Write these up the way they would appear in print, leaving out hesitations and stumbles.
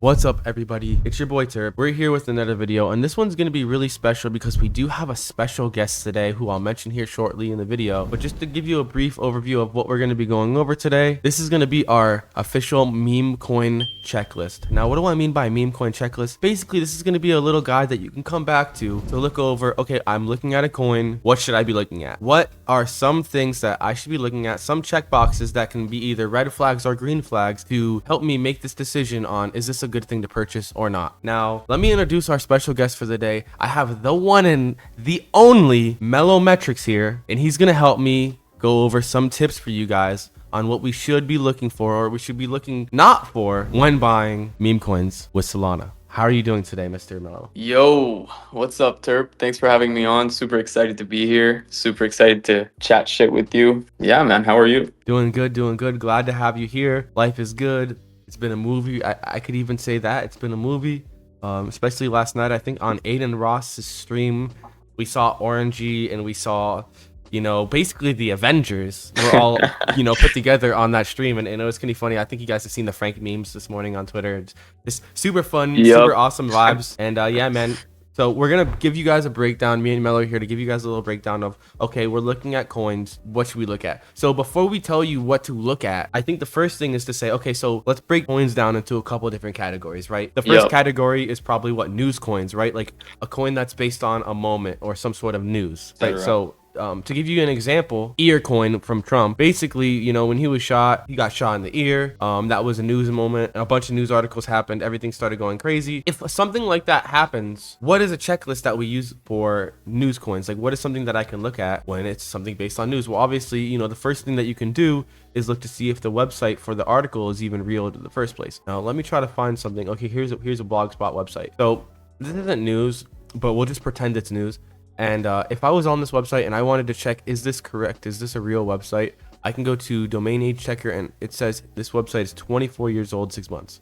What's up, everybody? It's your boy Terp. We're here with another video, and this one's going to be really special because we do have a special guest today who I'll mention here shortly in the video. But just to give you a brief overview of what we're going to be going over today, this is going to be our official Memecoin checklist. Now, what do I mean by Memecoin checklist? Basically, this is going to be a little guide that you can come back to look over, okay, I'm looking at a coin. What should I be looking at? What are some things that I should be looking at? Some checkboxes that can be either red flags or green flags to help me make this decision on, is this a good thing to purchase or not? Now, let me introduce our special guest for the day. I have the one and the only Mellometrics here, and he's gonna help me go over some tips for you guys on what we should be looking for, or we should be looking not for, when buying meme coins with Solana. How are you doing today, Mr. Mello? Yo, what's up, Terp? Thanks for having me on. Super excited to be here. Super excited to chat shit with you. Yeah, man, how are you? Doing good, doing good. Glad to have you here. Life is good. It's been a movie. I could even say that it's been a movie. Especially last night, I think on Aiden Ross's stream, we saw Orangey and we saw, basically the Avengers were all, put together on that stream. And it was kind of funny. I think you guys have seen the Frank memes this morning on Twitter. It's just super fun, super awesome vibes. And yeah, man. So we're going to give you guys a breakdown. Me and Mello are here to give you guys a little breakdown of, okay, we're looking at coins. What should we look at? So before we tell you what to look at, I think the first thing is to say, okay, so let's break coins down into a couple of different categories, right? The first category is probably what? News coins, right? Like a coin that's based on a moment or some sort of news, right? So to give you an example, ear coin from Trump, basically, when he was shot, he got shot in the ear. That was a news moment. A bunch of news articles happened. Everything started going crazy. If something like that happens, what is a checklist that we use for news coins? Like, what is something that I can look at when it's something based on news? Well, obviously, the first thing that you can do is look to see if the website for the article is even real in the first place. Now, let me try to find something. Okay, here's a Blogspot website. So this isn't news, but we'll just pretend it's news. And if I was on this website and I wanted to check, is this correct? Is this a real website? I can go to domain age checker and it says this website is 24 years old, 6 months.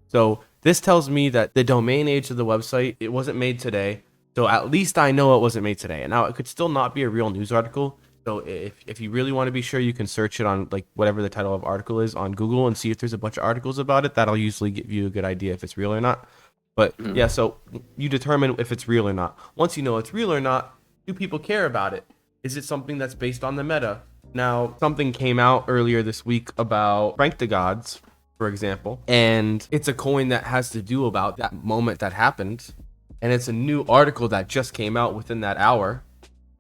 So this tells me that the domain age of the website, it wasn't made today. So at least I know it wasn't made today. And now it could still not be a real news article. So if you really want to be sure, you can search it on like whatever the title of article is on Google and see if there's a bunch of articles about it. That'll usually give you a good idea if it's real or not. But yeah, so you determine if it's real or not. Once you know it's real or not, do people care about it? Is it something that's based on the meta? Now, something came out earlier this week about Frank the Gods, for example, and it's a coin that has to do about that moment that happened. And it's a new article that just came out within that hour.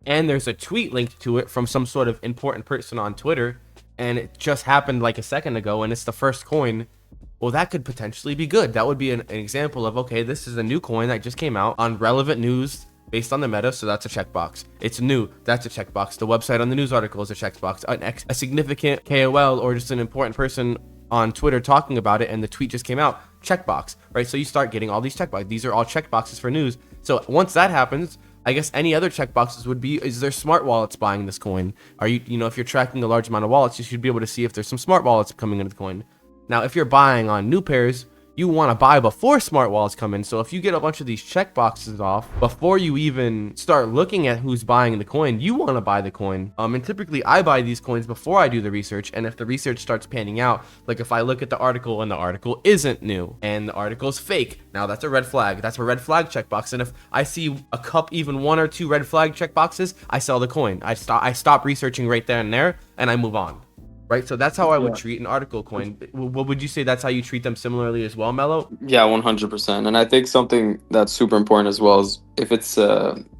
And there's a tweet linked to it from some sort of important person on Twitter. And it just happened like a second ago, and it's the first coin. Well, that could potentially be good. That would be an example of, okay, this is a new coin that just came out on relevant news based on the meta, so that's a checkbox. It's new, that's a checkbox. The website on the news article is a checkbox. A significant KOL or just an important person on Twitter talking about it and the tweet just came out, checkbox, right? So you start getting all these checkboxes. These are all checkboxes for news. So once that happens, I guess any other checkboxes would be, is there smart wallets buying this coin? Are you, if you're tracking a large amount of wallets, you should be able to see if there's some smart wallets coming into the coin. Now, if you're buying on new pairs, you want to buy before smart wallets come in. So if you get a bunch of these checkboxes off before you even start looking at who's buying the coin, you want to buy the coin. And typically I buy these coins before I do the research. And if the research starts panning out, like if I look at the article and the article isn't new and the article is fake, now that's a red flag. That's a red flag checkbox. And if I see a cup, even 1 or 2 red flag checkboxes, I sell the coin. I stop researching right there and there, and I move on. Right, so that's how I would treat an article coin. What would you say that's how you treat them similarly as well, Mello? Yeah, 100%. And I think something that's super important as well is if it's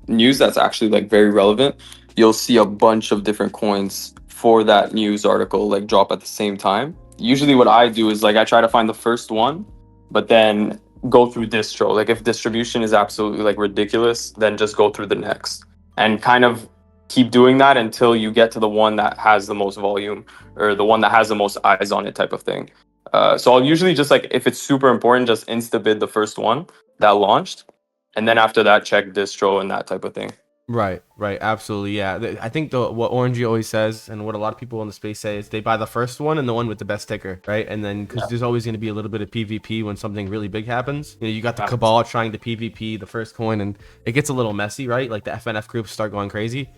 news that's actually like very relevant, you'll see a bunch of different coins for that news article like drop at the same time. Usually what I do is like I try to find the first one, but then go through distro. Like if distribution is absolutely like ridiculous, then just go through the next and kind of keep doing that until you get to the one that has the most volume or the one that has the most eyes on it type of thing. So I'll usually just like, if it's super important, just insta bid the first one that launched. And then after that, check distro and that type of thing. Right, absolutely, yeah. I think what Orangey always says, and what a lot of people in the space say, is they buy the first one and the one with the best ticker, right? And then because there's always going to be a little bit of PvP when something really big happens. You got the cabal trying to PvP the first coin, and it gets a little messy, right? Like the FNF groups start going crazy.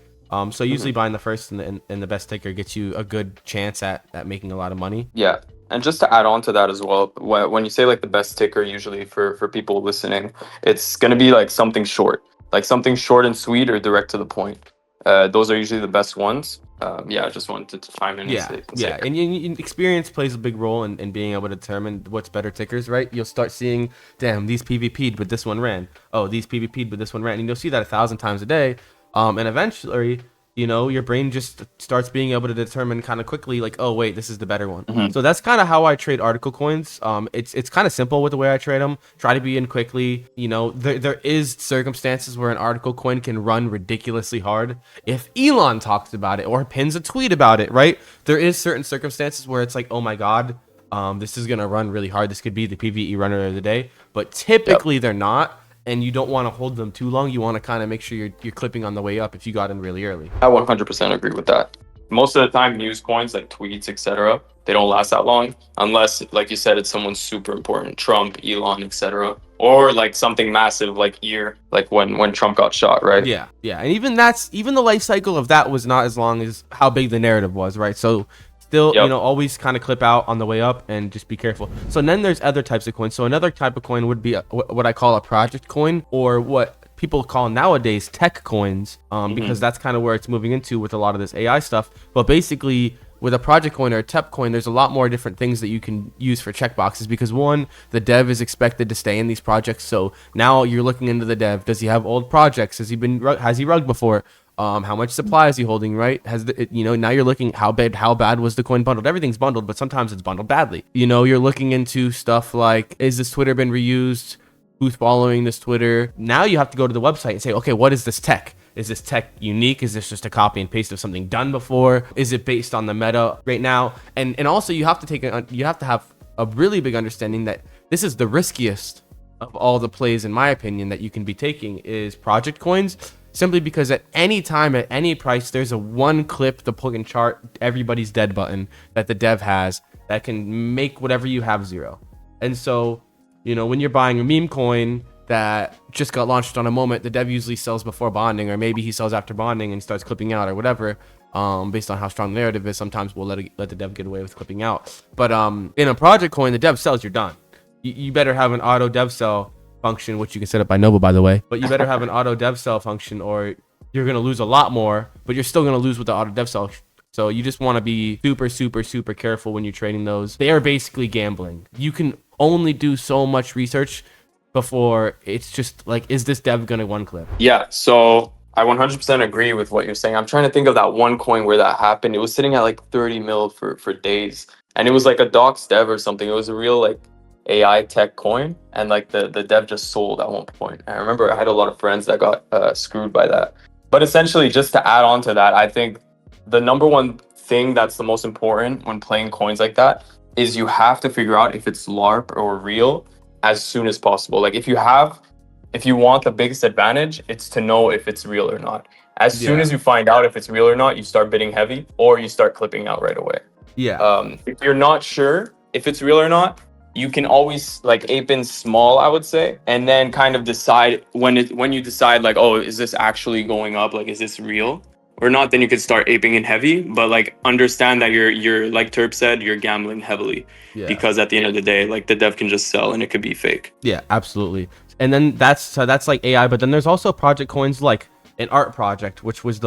So usually buying the first and the best ticker gets you a good chance at making a lot of money. Yeah. And just to add on to that as well, when you say like the best ticker, usually for people listening, it's going to be like something short and sweet or direct to the point. Those are usually the best ones. Yeah, I just wanted to chime in and Yeah, yeah, and experience plays a big role in being able to determine what's better tickers, right? You'll start seeing, damn, these PvP'd, but this one ran. Oh, these PvP'd, but this one ran. And you'll see that 1,000 times a day. And eventually, your brain just starts being able to determine kind of quickly, like, oh, wait, this is the better one. So that's kind of how I trade article coins. It's kind of simple with the way I trade them. Try to be in quickly. There is circumstances where an article coin can run ridiculously hard. If Elon talks about it or pins a tweet about it, right? There is certain circumstances where it's like, oh my God, this is going to run really hard. This could be the PvE runner of the day. But typically they're not. And you don't want to hold them too long. You want to kind of make sure you're clipping on the way up if you got in really early. I 100% agree with that. Most of the time, news coins like tweets, etc., they don't last that long unless, like you said, it's someone super important, Trump, Elon, etc., or like something massive like like when Trump got shot, right? Yeah, and even the life cycle of that was not as long as how big the narrative was, right? So still, always kind of clip out on the way up and just be careful. So then there's other types of coins. So another type of coin would be what I call a project coin, or what people call nowadays tech coins, because that's kind of where it's moving into with a lot of this AI stuff. But basically, with a project coin or a tech coin, there's a lot more different things that you can use for checkboxes, because one, the dev is expected to stay in these projects. So now you're looking into the dev. Does he have old projects? Has he rugged before? How much supply is he holding, right? Now you're looking how bad was the coin bundled? Everything's bundled, but sometimes it's bundled badly. You're looking into stuff like, is this Twitter been reused? Who's following this Twitter? Now you have to go to the website and say, okay, what is this tech? Is this tech unique? Is this just a copy and paste of something done before? Is it based on the meta right now? And also you have to have a really big understanding that this is the riskiest of all the plays, in my opinion, that you can be taking is project coins. Simply because at any time, at any price, there's a one clip, the plug and chart, everybody's dead button that the dev has that can make whatever you have zero. And so, when you're buying a meme coin that just got launched on a moment, the dev usually sells before bonding, or maybe he sells after bonding and starts clipping out or whatever, based on how strong the narrative is. Sometimes we'll let the dev get away with clipping out. But in a project coin, the dev sells, you're done. You better have an auto dev sell function, which you can set up by Nova, by the way, but you better have an auto dev cell function, or you're going to lose a lot more, but you're still going to lose with the auto dev cell. So you just want to be super, super, super careful when you're trading those. They are basically gambling. You can only do so much research before it's just like, is this dev going to one clip? Yeah, so I 100% agree with what you're saying. I'm trying to think of that one coin where that happened. It was sitting at like 30 mil for days, and it was like a docs dev or something. It was a real like AI tech coin, and like the dev just sold at one point. I remember I had a lot of friends that got screwed by that. But essentially, just to add on to that, I think the number one thing that's the most important when playing coins like that is you have to figure out if it's LARP or real as soon as possible. Like if you want the biggest advantage, it's to know if it's real or not. As soon as you find out if it's real or not, you start bidding heavy or you start clipping out right away. If you're not sure if it's real or not, you can always like ape in small, I would say, and then kind of decide when you decide like, oh, is this actually going up? Like, is this real or not? Then you could start aping in heavy, but like understand that you're like Terp said, you're gambling heavily, because at the end of the day, like the dev can just sell and it could be fake. Yeah, absolutely. And then that's like AI, but then there's also project coins like an art project, which was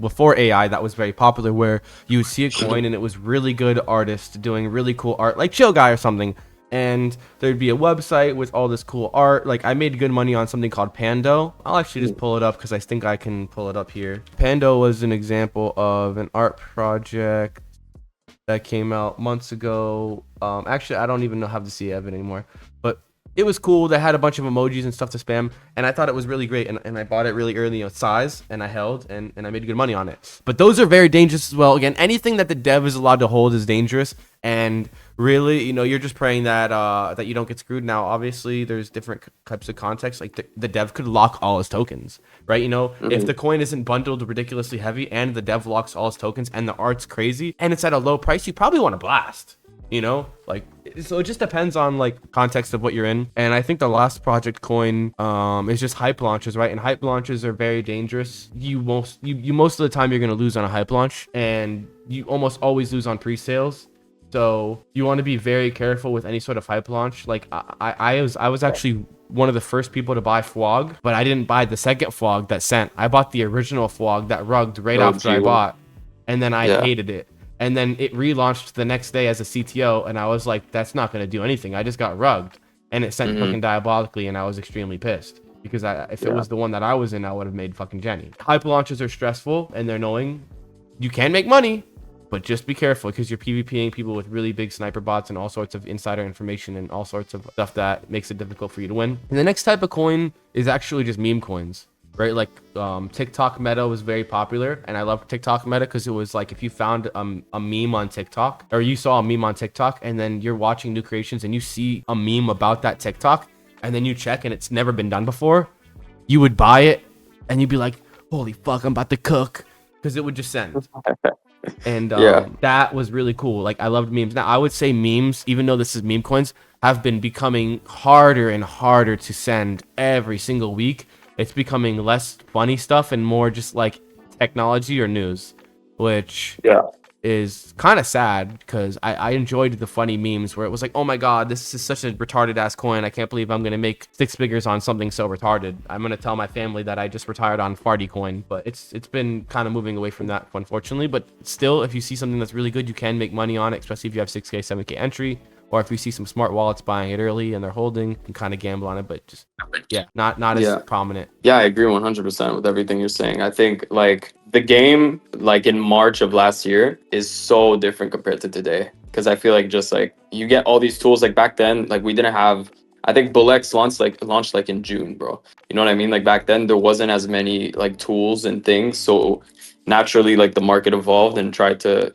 before AI, that was very popular, where you would see a coin and it was really good artist doing really cool art, like Chill Guy or something. And there'd be a website with all this cool art. Like I made good money on something called Pando. I'll actually just pull it up because I think I can pull it up here. Pando was an example of an art project that came out months ago. Actually, I don't even know how to see it anymore, but it was cool. They had a bunch of emojis and stuff to spam, and I thought it was really great. And I bought it really early in size, and I held, and I made good money on it. But those are very dangerous as well. Again, anything that the dev is allowed to hold is dangerous. And really, you're just praying that that you don't get screwed. Now, obviously, there's different types of context. Like the dev could lock all his tokens, right? If the coin isn't bundled ridiculously heavy and the dev locks all his tokens and the art's crazy and it's at a low price, you probably want to blast. you know, like, so it just depends on like context of what you're in. And I think the last project coin is just hype launches, right? And hype launches are very dangerous. You most of the time you're going to lose on a hype launch, and you almost always lose on pre-sales. So you want to be very careful with any sort of hype launch. Like I was actually one of the first people to buy FWOG, but I didn't buy the second FWOG that sent. I bought the original FWOG that rugged right after I bought, and then I hated it. And then it relaunched the next day as a CTO, and I was like, that's not going to do anything. I just got rugged, and it sent fucking diabolically, and I was extremely pissed because if it was the one that I was in, I would have made fucking Jenny. Hype launches are stressful and they're annoying. You can make money, but just be careful because you're PvPing people with really big sniper bots and all sorts of insider information and all sorts of stuff that makes it difficult for you to win. And the next type of coin is actually just meme coins, right? Like TikTok meta was very popular, and I love TikTok meta because it was like if you found a meme on TikTok, or you saw a meme on TikTok, and then you're watching new creations and you see a meme about that TikTok, and then you check and it's never been done before, you would buy it and you'd be like, holy fuck, I'm about to cook, because it would just send. And that was really cool. Like, I loved memes. Now I would say memes, even though this is meme coins, have been becoming harder and harder to send every single week. It's becoming less funny stuff and more just like technology or news, which is kind of sad because I enjoyed the funny memes where it was like, oh my god, this is such a retarded ass coin. I can't believe I'm gonna make 6 figures on something so retarded. I'm gonna tell my family that I just retired on Farty coin. But it's been kind of moving away from that, unfortunately. But still, if you see something that's really good, you can make money on it, especially if you have 6K, 7K entry. Or if you see some smart wallets buying it early and they're holding, and kind of gamble on it, but just not as prominent. Yeah, I agree 100% with everything you're saying. I think like the game, like in March of last year, is so different compared to today. Because I feel like just like you get all these tools. Like back then, like we didn't have. I think BullX launched like in June, bro. You know what I mean? Like back then, there wasn't as many like tools and things. So naturally, like the market evolved and tried to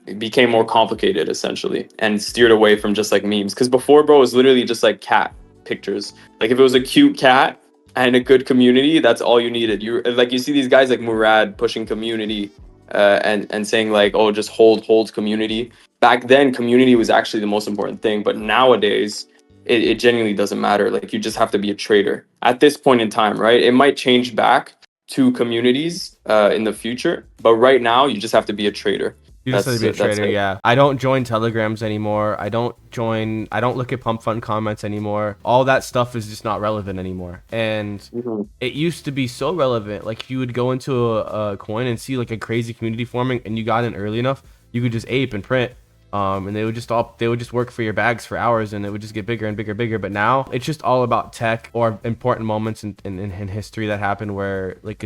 it became more complicated essentially, and steered away from just like memes. Because before, bro, it was literally just like cat pictures. Like if it was a cute cat and a good community, that's all you needed. You like you see these guys like Murad pushing community and saying like, oh, just hold community. Back then, community was actually the most important thing, but nowadays it genuinely doesn't matter. Like you just have to be a trader at this point in time, right? It might change back to communities in the future, but right now you just have to be a trader. You just have to be a trader, yeah. I don't join telegrams anymore. I don't look at pump fund comments anymore. All that stuff is just not relevant anymore. And it used to be so relevant. Like you would go into a coin and see like a crazy community forming, and you got in early enough, you could just ape and print. And they would just work for your bags for hours, and it would just get bigger and bigger. But now it's just all about tech or important moments in history that happen where like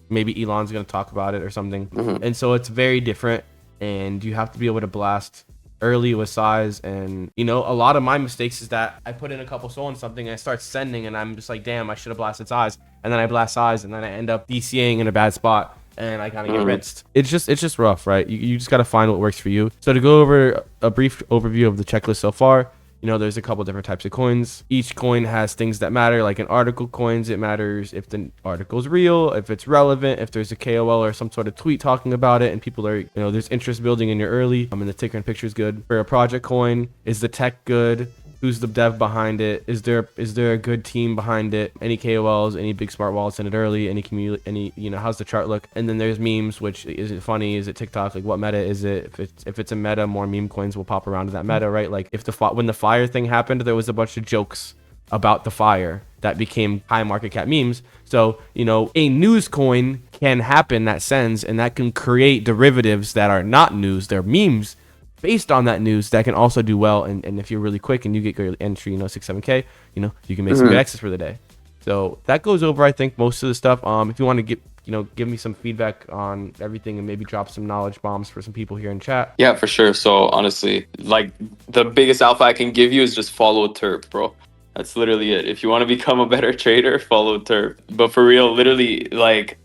maybe Elon's gonna talk about it or something. And so it's very different. And you have to be able to blast early with size. And you know, a lot of my mistakes is that I put in a couple soul in something and I start sending, and I'm just like, damn, I should have blasted size. And then I blast size, and then I end up DCAing in a bad spot, and I kind of get rinsed. It's just rough, right? You just got to find what works for you. So to go over a brief overview of the checklist so far, you know, there's a couple different types of coins. Each coin has things that matter. Like in article coins, it matters if the article's real, if it's relevant, if there's a KOL or some sort of tweet talking about it, and people are, you know, there's interest building in your early. And the ticker and picture is good. For a project coin, is the tech good? Who's the dev behind it? Is there a good team behind it? Any KOLs, any big smart wallets in it early? Any community? Any, you know, how's the chart look? And then there's memes, which is it funny? Is it TikTok? Like what meta is it? If it's a meta, more meme coins will pop around to that meta, right? Like if when the fire thing happened, there was a bunch of jokes about the fire that became high market cap memes. So, you know, a news coin can happen that sends, and that can create derivatives that are not news, they're memes based on that news that can also do well. And if you're really quick and you get your entry, you know, 6-7K, you know, you can make some good access for the day. So that goes over, I think, most of the stuff. If you want to give me some feedback on everything and maybe drop some knowledge bombs for some people here in chat. Yeah, for sure. So honestly, like the biggest alpha I can give you is just follow Terp, bro. That's literally it. If you want to become a better trader, follow Terp. But for real, literally, like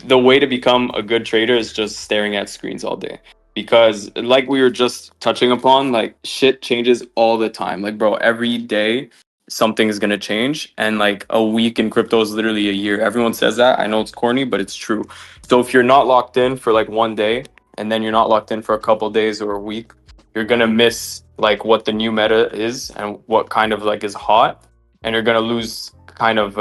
the way to become a good trader is just staring at screens all day. Because like we were just touching upon, like shit changes all the time. Like, bro, every day something is going to change. And like a week in crypto is literally a year. Everyone says that. I know it's corny, but it's true. So if you're not locked in for like one day, and then you're not locked in for a couple days or a week, you're gonna miss like what the new meta is and what kind of like is hot, and you're gonna lose kind of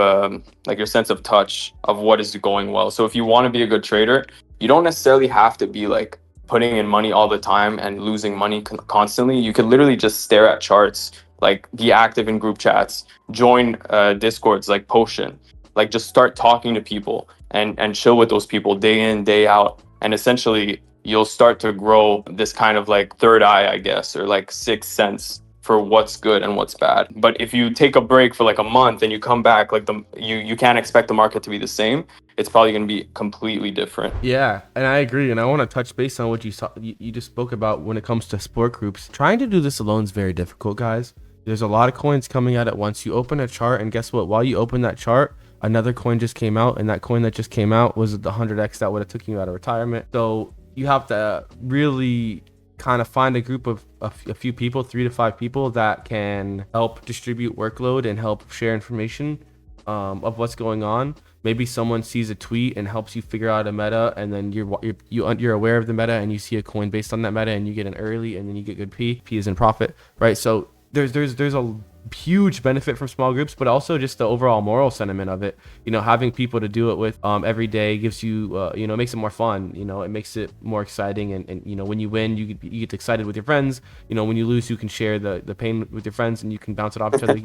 like your sense of touch of what is going well. So if you want to be a good trader, you don't necessarily have to be like putting in money all the time and losing money constantly. You could literally just stare at charts, like be active in group chats, join discords like Potion, like just start talking to people and chill with those people day in day out, and essentially you'll start to grow this kind of like third eye, I guess, or like sixth sense for what's good and what's bad. But if you take a break for like a month and you come back, like you can't expect the market to be the same. It's probably going to be completely different. Yeah, and I agree. And I want to touch base on what you just spoke about when it comes to sport groups. Trying to do this alone is very difficult, guys. There's a lot of coins coming out at once. You open a chart, and guess what? While you open that chart, another coin just came out, and that coin that just came out was the 100x that would have took you out of retirement. So you have to really kind of find a group of a few people, 3 to 5 people that can help distribute workload and help share information of what's going on. Maybe someone sees a tweet and helps you figure out a meta, and then you're aware of the meta, and you see a coin based on that meta, and you get an early, and then you get good P. P is in profit, right? So there's a huge benefit from small groups, but also just the overall moral sentiment of it. Having people to do it with every day gives you it makes it more fun. It makes it more exciting, and when you win, you get excited with your friends. When you lose, you can share the pain with your friends, and you can bounce it off each other.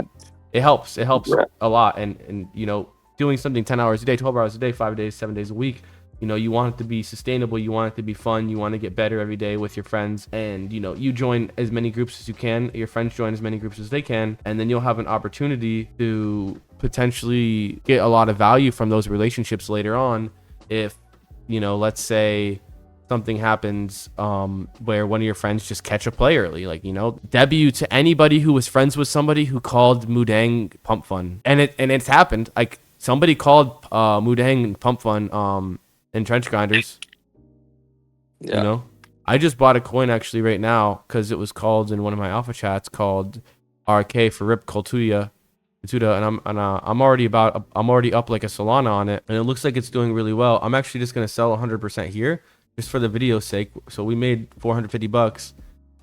It helps a lot, and doing something 10 hours a day, 12 hours a day, 5 days, 7 days a week, you want it to be sustainable, you want it to be fun, you want to get better every day with your friends, and you join as many groups as you can, your friends join as many groups as they can, and then you'll have an opportunity to potentially get a lot of value from those relationships later on. If let's say something happens where one of your friends just catch a play early, like debut to anybody who was friends with somebody who called Mudang pump fun, and it's happened. Like somebody called Mudang pump fun in trench grinders. Yeah. I just bought a coin actually right now because it was called in one of my alpha chats called RK for Rip Koltuya, and I'm already up like a Solana on it, and it looks like it's doing really well. I'm actually just gonna sell 100% here just for the video's sake. So we made $450.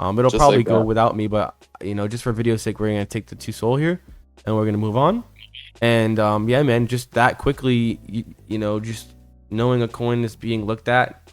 It'll Just probably like go that. without me, but just for video's sake, we're gonna take the 2 soul here, and we're gonna move on. And yeah, man, just that quickly, just knowing a coin is being looked at,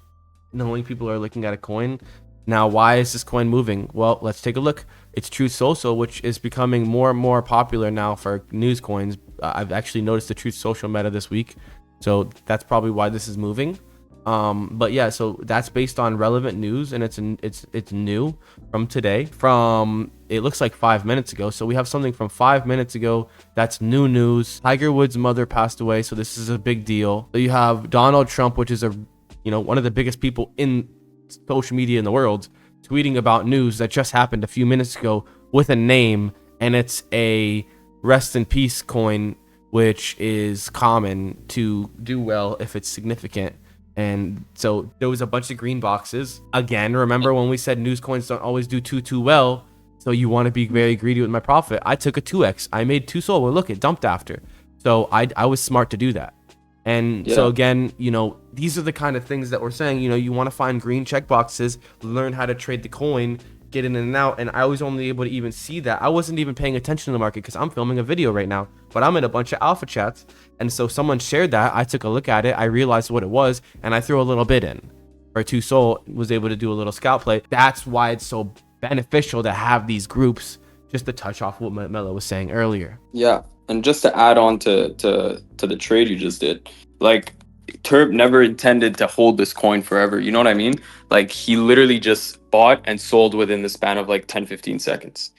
knowing people are looking at a coin. Now, why is this coin moving? Well, let's take a look. It's Truth Social, which is becoming more and more popular now for news coins. I've actually noticed the Truth Social meta this week, so that's probably why this is moving. But yeah, so that's based on relevant news, and it's new from today, from it looks like 5 minutes ago. So we have something from 5 minutes ago that's new news. Tiger Woods' mother passed away, so this is a big deal. So you have Donald Trump, which is one of the biggest people in social media in the world, tweeting about news that just happened a few minutes ago with a name, and it's a rest in peace coin, which is common to do well if it's significant. And so there was a bunch of green boxes. Again, remember when we said news coins don't always do too well, so you want to be very greedy with my profit. I took a 2x. I made 2 soul. Well, look, it dumped after. So I was smart to do that. And so again, these are the kind of things that we're saying. You want to find green check boxes, learn how to trade the coin, get in and out. And I was only able to even see that. I wasn't even paying attention to the market because I'm filming a video right now, but I'm in a bunch of alpha chats. And so someone shared that. I took a look at it. I realized what it was, and I threw a little bit in. Or 2 soul, was able to do a little scout play. That's why it's so beneficial to have these groups, just to touch off what Mello was saying earlier. Yeah, and just to add on to the trade you just did, like Turb never intended to hold this coin forever. You know what I mean? Like he literally just bought and sold within the span of like 10-15 seconds,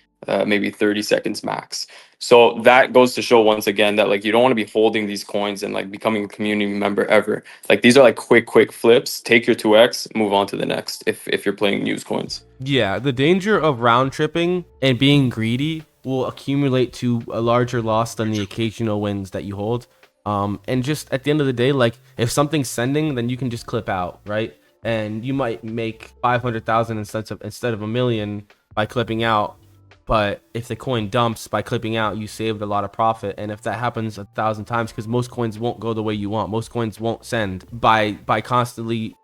maybe 30 seconds max. So that goes to show once again that like you don't want to be holding these coins and like becoming a community member ever. Like these are like quick flips. Take your 2x, move on to the next if you're playing news coins. Yeah, the danger of round tripping and being greedy will accumulate to a larger loss than the occasional wins that you hold. And just at the end of the day, like if something's sending, then you can just clip out, right? And you might make 500,000 instead of a million by clipping out. But if the coin dumps by clipping out, you saved a lot of profit. And if that happens 1,000 times, because most coins won't go the way you want, most coins won't send, by constantly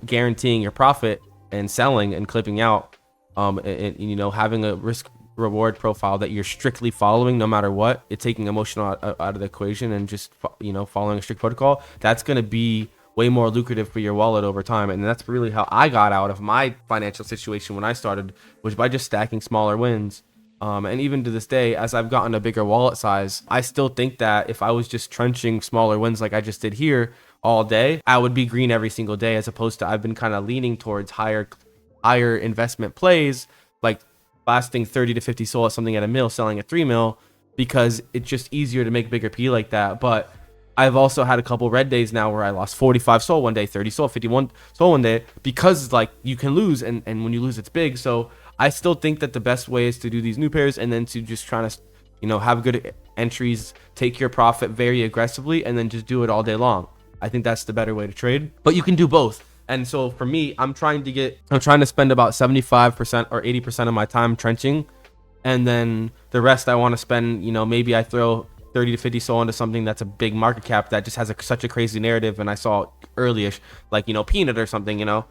guaranteeing your profit and selling and clipping out, and you know, having a risk reward profile that you're strictly following no matter what, it's taking emotion out of the equation and just, you know, following a strict protocol, that's going to be way more lucrative for your wallet over time. And that's really how I got out of my financial situation when I started, was by just stacking smaller wins. And even to this day, as I've gotten a bigger wallet size, I still think that if I was just trenching smaller wins like I just did here all day, I would be green every single day, as opposed to I've been kind of leaning towards higher investment plays, like blasting 30 to 50 SOL at something at a mil, selling at 3 mil, because it's just easier to make bigger P like that. But I've also had a couple red days now where I lost 45 SOL one day, 30 SOL, 51 SOL one day, because like you can lose, and when you lose, it's big. So I still think that the best way is to do these new pairs and then to just try to, you know, have good entries, take your profit very aggressively, and then just do it all day long. I think that's the better way to trade, but you can do both. And so for me, I'm trying to spend about 75% or 80% of my time trenching, and then the rest I want to spend, you know, maybe I throw 30 to 50 SOL into something that's a big market cap that just has such a crazy narrative, and I saw early-ish, like, you know, Peanut or something, you know,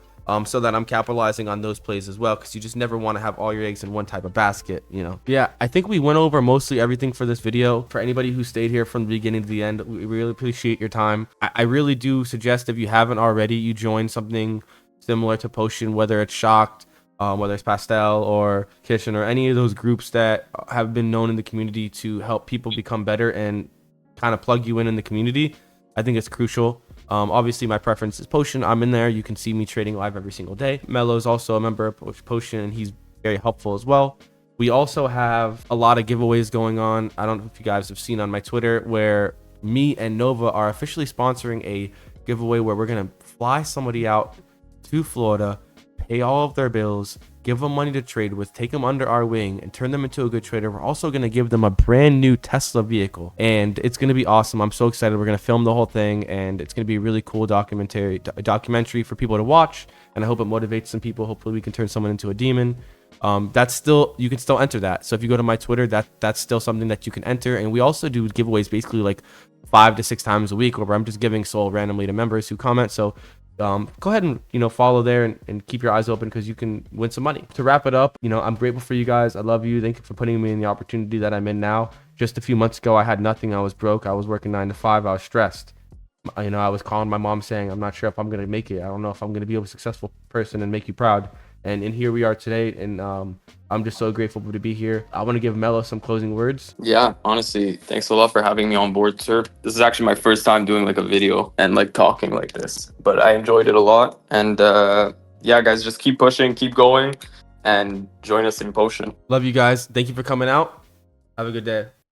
so that I'm capitalizing on those plays as well, because you just never want to have all your eggs in one type of basket, you know. Yeah, I think we went over mostly everything for this video. For anybody who stayed here from the beginning to the end, we really appreciate your time. I really do suggest, if you haven't already, you join something similar to Potion, whether it's Shocked, whether it's Pastel or Kitchen, or any of those groups that have been known in the community to help people become better and kind of plug you in the community. I think it's crucial. Obviously my preference is Potion. I'm in there. You can see me trading live every single day. Mello is also a member of Potion, and he's very helpful as well. We also have a lot of giveaways going on. I don't know if you guys have seen on my Twitter, where me and Nova are officially sponsoring a giveaway where we're going to fly somebody out to Florida, pay all of their bills, give them money to trade with, take them under our wing, and turn them into a good trader. We're also going to give them a brand new Tesla vehicle, and it's going to be awesome. I'm so excited. We're going to film the whole thing, and it's going to be a really cool documentary for people to watch, and I hope it motivates some people. Hopefully we can turn someone into a demon. That's still, you can still enter that. So if you go to my Twitter, that's still something that you can enter. And we also do giveaways basically like 5 to 6 times a week, where I'm just giving SOL randomly to members who comment. So go ahead and, you know, follow there, and keep your eyes open, because you can win some money. To wrap it up, you know, I'm grateful for you guys. I love you. Thank you for putting me in the opportunity that I'm in now. Just a few months ago, I had nothing. I was broke. I was working 9 to 5. I was stressed. You know, I was calling my mom saying, I'm not sure if I'm going to make it. I don't know if I'm going to be a successful person and make you proud. And here we are today, and I'm just so grateful to be here. I want to give Mello some closing words. Yeah, honestly, thanks a lot for having me on board, sir. This is actually my first time doing like a video and like talking like this, but I enjoyed it a lot. And yeah, guys, just keep pushing, keep going, and join us in Potion. Love you guys. Thank you for coming out. Have a good day.